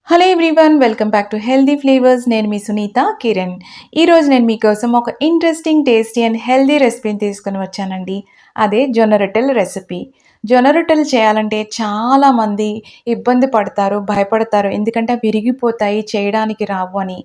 Hello everyone, welcome back to healthy flavours. నేను మీ సునీత కిరణ్. ఈరోజు నేను మీకోసం ఒక ఇంట్రెస్టింగ్, టేస్టీ అండ్ హెల్దీ రెసిపీని తీసుకొని వచ్చానండి. అదే జొన్న రొట్టెల రెసిపీ. జొన్న రొట్టెలు చేయాలంటే చాలామంది ఇబ్బంది పడతారు, భయపడతారు. ఎందుకంటే విరిగిపోతాయి, చేయడానికి రావు అని.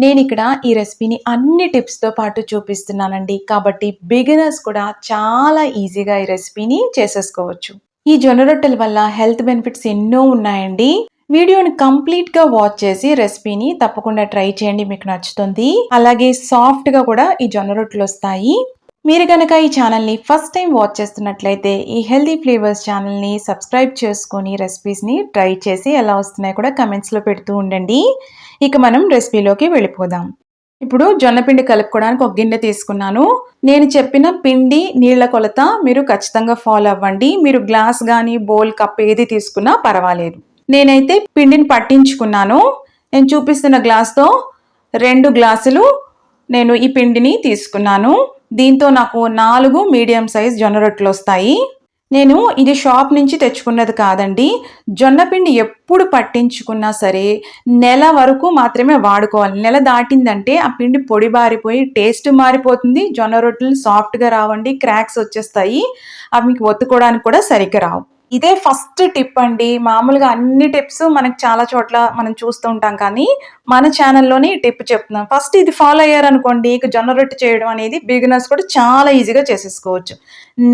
నేను ఇక్కడ ఈ రెసిపీని అన్ని టిప్స్తో పాటు చూపిస్తున్నానండి. కాబట్టి బిగినర్స్ కూడా చాలా ఈజీగా ఈ రెసిపీని చేసేసుకోవచ్చు. ఈ జొన్న రొట్టెల వల్ల హెల్త్ బెనిఫిట్స్ ఎన్నో ఉన్నాయండి. వీడియోని కంప్లీట్గా వాచ్ చేసి రెసిపీని తప్పకుండా ట్రై చేయండి, మీకు నచ్చుతుంది. అలాగే సాఫ్ట్గా కూడా ఈ జొన్న రొట్టెలు వస్తాయి. మీరు కనుక ఈ ఛానల్ని ఫస్ట్ టైం వాచ్ చేస్తున్నట్లయితే ఈ హెల్దీ ఫ్లేవర్స్ ఛానల్ని సబ్స్క్రైబ్ చేసుకొని రెసిపీస్ని ట్రై చేసి ఎలా వస్తున్నాయో కూడా కమెంట్స్లో పెడుతూ ఉండండి. ఇక మనం రెసిపీలోకి వెళ్ళిపోదాం. ఇప్పుడు జొన్నపిండి కలుపుకోవడానికి ఒక గిన్నె తీసుకున్నాను. నేను చెప్పిన పిండి నీళ్ల కొలత మీరు ఖచ్చితంగా ఫాలో అవ్వండి. మీరు గ్లాస్ కానీ బౌల్ కప్ ఏది తీసుకున్నా పర్వాలేదు. నేనైతే పిండిని పట్టించుకున్నాను. నేను చూపిస్తున్న గ్లాస్తో 2 గ్లాసులు నేను ఈ పిండిని తీసుకున్నాను. దీంతో నాకు 4 మీడియం సైజ్ జొన్న రొట్టెలు వస్తాయి. నేను ఇది షాప్ నుంచి తెచ్చుకున్నది కాదండి. జొన్న పిండి ఎప్పుడు పట్టించుకున్నా సరే నెల వరకు మాత్రమే వాడుకోవాలి. నెల దాటిందంటే ఆ పిండి పొడి బారిపోయి టేస్ట్ మారిపోతుంది. జొన్న రొట్టెలు సాఫ్ట్గా రావండి, క్రాక్స్ వచ్చేస్తాయి. అవి మీకు ఒత్తుకోవడానికి కూడా సరిగ్గా రావు. ఇదే ఫస్ట్ టిప్ అండి. మామూలుగా అన్ని టిప్స్ మనకు చాలా చోట్ల మనం చూస్తూ ఉంటాం, కానీ మన ఛానల్లోనే ఈ టిప్ చెప్తున్నాం. ఫస్ట్ ఇది ఫాలో అయ్యారనుకోండి, ఇక జొన్న రొట్టె చేయడం అనేది బిగినర్స్ కూడా చాలా ఈజీగా చేసేసుకోవచ్చు.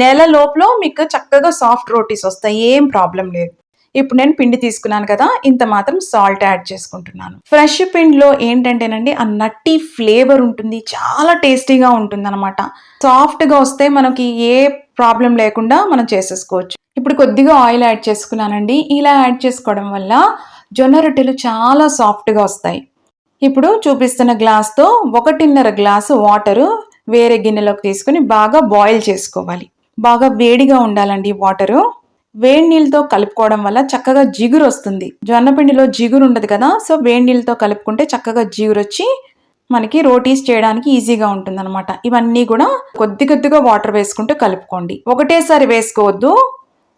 నెల లోపల మీకు చక్కగా సాఫ్ట్ రోటీస్ వస్తాయి, ఏం ప్రాబ్లం లేదు. ఇప్పుడు నేను పిండి తీసుకున్నాను కదా, ఇంత మాత్రం సాల్ట్ యాడ్ చేసుకుంటున్నాను. ఫ్రెష్ పిండిలో ఏంటంటేనండి ఆ నట్టి ఫ్లేవర్ ఉంటుంది, చాలా టేస్టీగా ఉంటుంది అనమాట. సాఫ్ట్గా వస్తే మనకి ఏ ప్రాబ్లం లేకుండా మనం చేసేసుకోవచ్చు. ఇప్పుడు కొద్దిగా ఆయిల్ యాడ్ చేసుకున్నానండి. ఇలా యాడ్ చేసుకోవడం వల్ల జొన్న రొట్టెలు చాలా సాఫ్ట్గా వస్తాయి. ఇప్పుడు చూపిస్తున్న గ్లాస్తో 1.5 గ్లాసు వాటరు వేరే గిన్నెలోకి తీసుకుని బాగా బాయిల్ చేసుకోవాలి. బాగా వేడిగా ఉండాలండి వాటరు. వేడి నీళ్ళతో కలుపుకోవడం వల్ల చక్కగా జిగురు వస్తుంది. జొన్న పిండిలో జిగురు ఉండదు కదా, సో వేడి నీళ్ళతో కలుపుకుంటే చక్కగా జిగురు వచ్చి మనకి రోటీస్ చేయడానికి ఈజీగా ఉంటుంది అనమాట. ఇవన్నీ కూడా కొద్ది కొద్దిగా వాటర్ వేసుకుంటూ కలుపుకోండి. ఒకటేసారి వేసుకోవద్దు,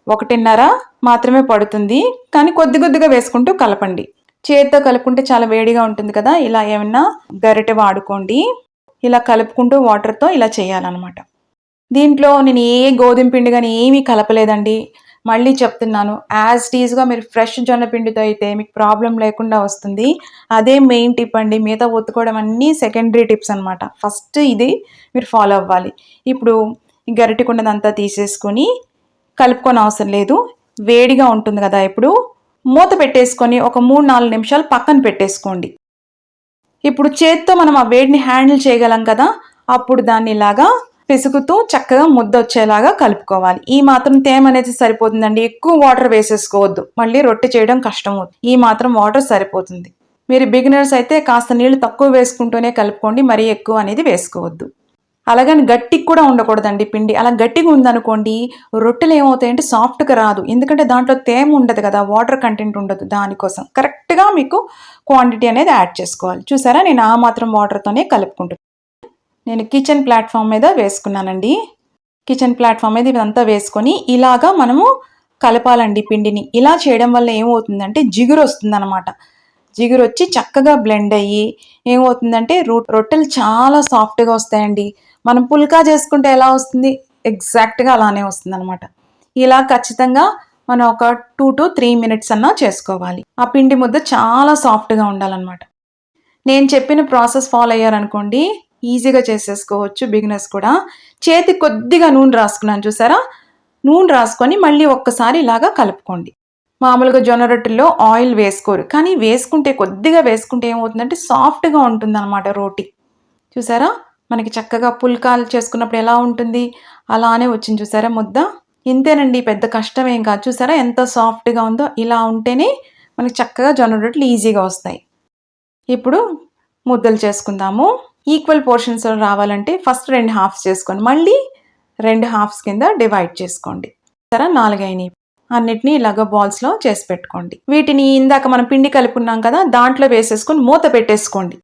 1.5 మాత్రమే పడుతుంది, కానీ కొద్ది కొద్దిగా వేసుకుంటూ కలపండి. చేతితో కలుపుకుంటే చాలా వేడిగా ఉంటుంది కదా, ఇలా ఏమన్నా గరిటె వాడుకోండి. ఇలా కలుపుకుంటూ వాటర్తో ఇలా చేయాలన్నమాట. దీంట్లో నేను ఏ గోధుమ పిండి కానీ ఏమీ కలపలేదండి. మళ్ళీ చెప్తున్నాను, యాజ్ టీజ్గా మీరు ఫ్రెష్ జొన్న పిండితో అయితే మీకు ప్రాబ్లం లేకుండా వస్తుంది. అదే మెయిన్ టిప్ అండి. మిగతా ఒత్తుకోవడం అన్నీ సెకండరీ టిప్స్ అనమాట. ఫస్ట్ ఇది మీరు ఫాలో అవ్వాలి. ఇప్పుడు ఈ గరిటెకున్నదంతా తీసేసుకొని కలుపుకొని అవసరం లేదు, వేడిగా ఉంటుంది కదా. ఇప్పుడు మూత పెట్టేసుకొని ఒక 3-4 నిమిషాలు పక్కన పెట్టేసుకోండి. ఇప్పుడు చేత్తో మనం ఆ వేడిని హ్యాండిల్ చేయగలం కదా, అప్పుడు దాన్ని ఇలాగా పిసుకుతూ చక్కగా ముద్ద వచ్చేలాగా కలుపుకోవాలి. ఈ మాత్రం తేమ అనేది సరిపోతుందండి. ఎక్కువ వాటర్ వేసేసుకోవద్దు, మళ్ళీ రొట్టె చేయడం కష్టం అవుతుంది. ఈ మాత్రం వాటర్ సరిపోతుంది. మీరు బిగినర్స్ అయితే కాస్త నీళ్ళు తక్కువ వేసుకుంటూనే కలుపుకోండి, మరీ ఎక్కువ అనేది వేసుకోవద్దు. అలాగని గట్టిగా కూడా ఉండకూడదండి పిండి. అలా గట్టిగా ఉందనుకోండి, రొట్టెలు ఏమవుతాయంటే సాఫ్ట్గా రాదు. ఎందుకంటే దాంట్లో తేమ ఉండదు కదా, వాటర్ కంటెంట్ ఉండదు. దానికోసం కరెక్ట్గా మీకు క్వాంటిటీ అనేది యాడ్ చేసుకోవాలి. చూసారా, నేను ఆ మాత్రం వాటర్తోనే కలుపుకుంటున్నాను. నేను కిచెన్ ప్లాట్ఫామ్ మీద వేసుకున్నానండి. కిచెన్ ప్లాట్ఫామ్ మీద ఇదంతా వేసుకొని ఇలాగా మనము కలపాలండి పిండిని. ఇలా చేయడం వల్ల ఏమవుతుందంటే జిగురు వస్తుందన్నమాట. జిగురు వచ్చి చక్కగా బ్లెండ్ అయ్యి ఏమవుతుందంటే రొట్టెలు చాలా సాఫ్ట్గా వస్తాయండి. మనం పుల్కా చేసుకుంటే ఎలా వస్తుంది, ఎగ్జాక్ట్గా అలానే వస్తుంది అనమాట. ఇలా ఖచ్చితంగా మనం ఒక 2 to 3 minutes అన్నా చేసుకోవాలి. ఆ పిండి ముద్ద చాలా సాఫ్ట్గా ఉండాలన్నమాట. నేను చెప్పిన ప్రాసెస్ ఫాలో అయ్యారనుకోండి, ఈజీగా చేసేసుకోవచ్చు బిగినర్స్ కూడా. చేతికి కొద్దిగా నూనె రాసుకున్నాను, చూసారా. నూనె రాసుకొని మళ్ళీ ఒక్కసారి ఇలాగా కలుపుకోండి. మామూలుగా జొన్న రొట్టెల్లో ఆయిల్ వేసుకోరు, కానీ వేసుకుంటే కొద్దిగా వేసుకుంటే ఏమవుతుందంటే సాఫ్ట్గా ఉంటుంది అనమాట రోటీ. చూసారా, మనకి చక్కగా పుల్కాలు చేసుకున్నప్పుడు ఎలా ఉంటుంది అలానే వచ్చింది. చూసారా ముద్ద. ఇంతేనండి, పెద్ద కష్టం ఏం కాదు. చూసారా ఎంత సాఫ్ట్గా ఉందో. ఇలా ఉంటేనే మనకి చక్కగా జొన్న రొట్టెలు ఈజీగా వస్తాయి. ఇప్పుడు ముద్దలు చేసుకుందాము. ఈక్వల్ పోర్షన్స్లో రావాలంటే ఫస్ట్ 2 halves చేసుకోండి, మళ్ళీ 2 halves కింద డివైడ్ చేసుకోండి. సరే, 4 అయినాయి. అన్నిటినీ ఇలాగ బాల్స్లో చేసి పెట్టుకోండి. వీటిని ఇందాక మనం పిండి కలుపుకున్నాం కదా, దాంట్లో వేసేసుకొని మూత పెట్టేసుకోండి.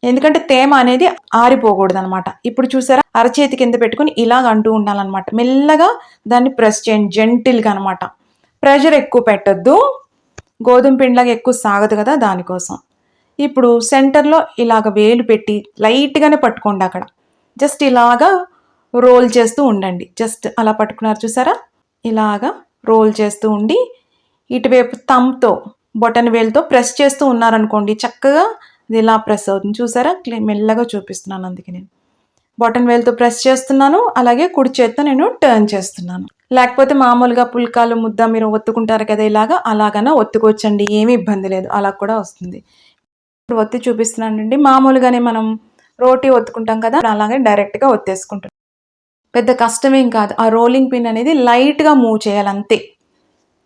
ఎందుకంటే తేమ అనేది ఆరిపోకూడదు అనమాట. ఇప్పుడు చూసారా, అరచేతి కింద పెట్టుకుని ఇలాగ అంటూ ఉండాలన్నమాట. మెల్లగా దాన్ని ప్రెస్ చేయండి, జెంటిల్గా అనమాట. ప్రెషర్ ఎక్కువ పెట్టద్దు. గోధుమ పిండిలాగా ఎక్కువ సాగదు కదా దానికోసం. ఇప్పుడు సెంటర్‌లో ఇలాగ వేలు పెట్టి లైట్‌గానే పట్టుకోండి అక్కడ. జస్ట్ ఇలాగా రోల్ చేస్తూ ఉండండి. జస్ట్ అలా పట్టుకున్నారు చూసారా? ఇలాగా రోల్ చేస్తూ ఉండి ఇటువైపు థంబ్‌తో బొటన వేలుతో ప్రెస్ చేస్తూ ఉన్నారనుకోండి చక్కగా ఇది ఇలా ప్రెస్ అవుతుంది. చూసారా? మెల్లగా చూపిస్తున్నాను అందుకే నేను. బొటన వేలుతో ప్రెస్ చేస్తున్నాను. అలాగే కుడి చేత్తో నేను టర్న్ చేస్తున్నాను. లేకపోతే మామూలుగా పుల్కాలు ముద్ద మీరు ఒత్తుకుంటారు కదా ఇలాగా, అలాగనా ఒత్తుకోవచ్చండి. ఏమీ ఇబ్బంది లేదు. అలా కూడా వస్తుంది. ఇప్పుడు ఒత్తి చూపిస్తున్నానండి. మామూలుగానే మనం రోటీ ఒత్తుకుంటాం కదా! అలాగే డైరెక్ట్‌గా ఒత్తేసుకుంటున్నాను. పెద్ద కష్టమేం కాదు. ఆ రోలింగ్ పిన్ అనేది లైట్‌గా మూవ్ చేయాలి అంతే.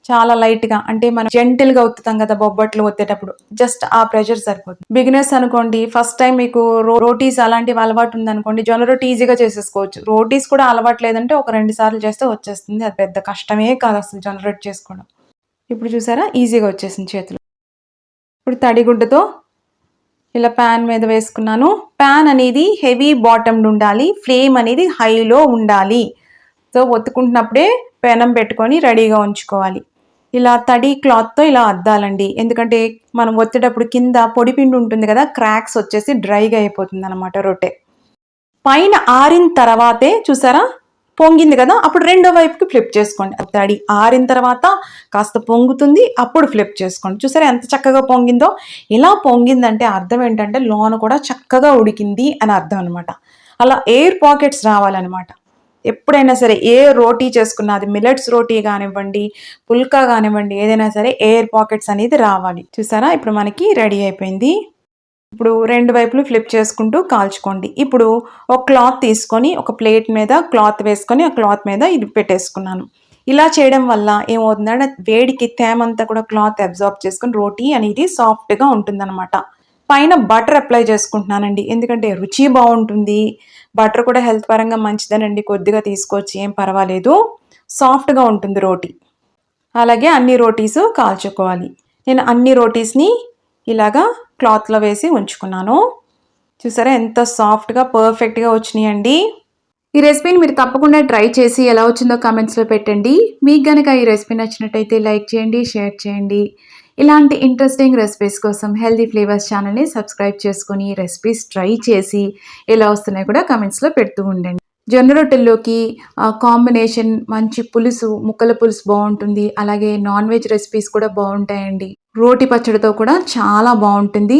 చాలా లైట్‌గా అంటే మనం జెంటిల్‌గా ఒత్తుతాం కదా బొబ్బట్లు ఒత్తేటప్పుడు. జస్ట్ ఆ ప్రెషర్ సరిపోతుంది. బిగినర్స్ అనుకోండి ఫస్ట్ టైం మీకు రోటీస్ అలాంటివి అలవాటు ఉందనుకోండి జొన్న రొట్టి ఈజీగా చేసేసుకోవచ్చు. రోటీస్ కూడా అలవాటు లేదంటే ఒక 2 సార్లు చేస్తే వచ్చేస్తుంది. అది పెద్ద కష్టమే కాదు అసలు జొన్న రొట్టి చేసుకోవడం. ఇప్పుడు చూసారా ఈజీగా వచ్చేసింది చేతిలో. ఇప్పుడు తడిగుడ్డతో ఇలా ప్యాన్ మీద వేసుకున్నాను. ప్యాన్ అనేది హెవీ బాటమ్డ్ ఉండాలి. ఫ్లేమ్ అనేది హైలో ఉండాలి. సో ఒత్తుకుంటున్నప్పుడే పెనం పెట్టుకొని రెడీగా ఉంచుకోవాలి. ఇలా తడి క్లాత్‌తో ఇలా అద్దాలండి. ఎందుకంటే మనం ఒత్తేటప్పుడు కింద పొడిపిండి ఉంటుంది కదా! క్రాక్స్ వచ్చేసి డ్రైగా అయిపోతుందనమాట రొట్టె. పైన ఆరిన తర్వాతే చూసారా? పొంగింది కదా! అప్పుడు రెండో వైపుకి ఫ్లిప్ చేసుకోండి. తడి ఆరిన తర్వాత కాస్త పొంగుతుంది. అప్పుడు ఫ్లిప్ చేసుకోండి. చూసారా ఎంత చక్కగా పొంగిందో? ఇలా పొంగిందంటే అర్థం ఏంటంటే లోన కూడా చక్కగా ఉడికింది అని అర్థం అనమాట. అలా ఎయిర్ పాకెట్స్ రావాలనమాట. ఎప్పుడైనా సరే ఏ రోటీ చేసుకున్నా అది మిల్లెట్స్ రోటీ కానివ్వండి, పుల్కా కానివ్వండి ఏదైనా సరే ఎయిర్ పాకెట్స్ అనేది రావాలి. చూసారా? ఇప్పుడు మనకి రెడీ అయిపోయింది. ఇప్పుడు రెండు వైపులు ఫ్లిప్ చేసుకుంటూ కాల్చుకోండి. ఇప్పుడు ఒక క్లాత్ తీసుకొని ఒక ప్లేట్ మీద క్లాత్ వేసుకొని ఆ క్లాత్ మీద ఇది పెట్టేసుకున్నాను. ఇలా చేయడం వల్ల ఏమవుతుందంటే వేడికి తేమంతా కూడా క్లాత్ అబ్జార్బ్ చేసుకొని రోటీ అనేది సాఫ్ట్‌గా ఉంటుందనమాట. పైన బటర్ అప్లై చేసుకుంటున్నానండి. ఎందుకంటే రుచి బావుంటుంది. బటర్ కూడా హెల్త్ పరంగా మంచిదేనండి. కొద్దిగా తీసుకోవచ్చు ఏం పర్వాలేదు. సాఫ్ట్‌గా ఉంటుంది రోటీ. అలాగే అన్ని రోటీసు కాల్చుకోవాలి. నేను అన్ని రోటీస్‌ని ఇలాగా క్లాత్‌లో వేసి ఉంచుకున్నాను. చూసారా ఎంత సాఫ్ట్‌గా పర్ఫెక్ట్‌గా వచ్చినాయండి. ఈ రెసిపీని మీరు తప్పకుండా ట్రై చేసి ఎలా వచ్చిందో కామెంట్స్‌లో పెట్టండి. మీకు గనక ఈ రెసిపీ నచ్చినట్టయితే లైక్ చేయండి, షేర్ చేయండి. ఇలాంటి ఇంట్రెస్టింగ్ రెసిపీస్ కోసం హెల్తీ ఫ్లేవర్స్ ఛానల్‌ని సబ్స్క్రైబ్ చేసుకొని రెసిపీస్ ట్రై చేసి ఎలా వస్తున్నాయో కూడా కామెంట్స్‌లో పెడుతూ ఉండండి. జొన్న రొట్టెల్లోకి కాంబినేషన్ మంచి పులుసు, ముక్కల పులుసు బావుంటుంది. అలాగే నాన్ వెజ్ రెసిపీస్ కూడా బావుంటాయండి. రోటి పచ్చడితో కూడా చాలా బావుంటుంది.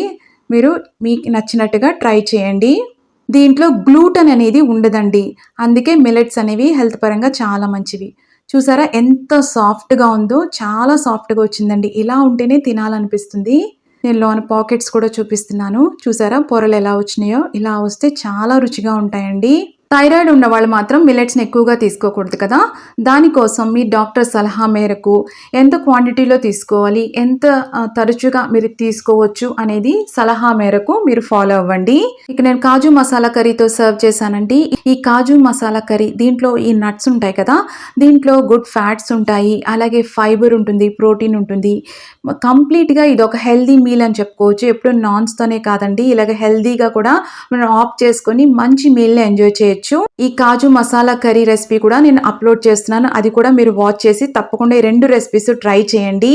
మీరు మీకు నచ్చినట్టుగా ట్రై చేయండి. దీంట్లో గ్లూటెన్ అనేది ఉండదండి. అందుకే మిల్లెట్స్ అనేవి హెల్త్ పరంగా చాలా మంచివి. చూసారా ఎంత సాఫ్ట్‌గా ఉందో? చాలా సాఫ్ట్‌గా వచ్చిందండి. ఇలా ఉంటేనే తినాలనిపిస్తుంది. నేను లోన పాకెట్స్ కూడా చూపిస్తున్నాను. చూసారా పొరలు ఎలా వచ్చినాయో? ఇలా వస్తే చాలా రుచిగా ఉంటాయండి. థైరాయిడ్ ఉన్నవాళ్ళు మాత్రం మిల్లెట్స్‌ని ఎక్కువగా తీసుకోకూడదు కదా! దానికోసం మీ డాక్టర్ సలహా మేరకు ఎంత క్వాంటిటీలో తీసుకోవాలి, ఎంత తరచుగా మీరు తీసుకోవచ్చు అనేది సలహా మేరకు మీరు ఫాలో అవ్వండి. ఇక నేను కాజు మసాలా కర్రీతో సర్వ్ చేశానండి. ఈ కాజు మసాలా కర్రీ దీంట్లో ఈ నట్స్ ఉంటాయి కదా! దీంట్లో గుడ్ ఫ్యాట్స్ ఉంటాయి. అలాగే ఫైబర్ ఉంటుంది, ప్రోటీన్ ఉంటుంది. కంప్లీట్‌గా ఇదొక హెల్తీ మీల్ అని చెప్పుకోవచ్చు. ఎప్పుడు నాన్స్‌తోనే కాదండి. ఇలాగ హెల్తీగా కూడా మనం ఆప్ట్ చేసుకొని మంచి మీల్‌ని ఎంజాయ్ చేయొచ్చు. ఈ కాజు మసాలా కర్రీ రెసిపీ కూడా నేను అప్లోడ్ చేస్తున్నాను. అది కూడా మీరు వాచ్ చేసి తప్పకుండా ఈ 2 రెసిపీస్ ట్రై చేయండి.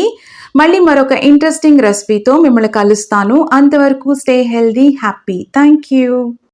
మళ్ళీ మరొక ఇంట్రెస్టింగ్ రెసిపీతో మిమ్మల్ని కలుస్తాను. అంతవరకు stay healthy, happy. Thank you.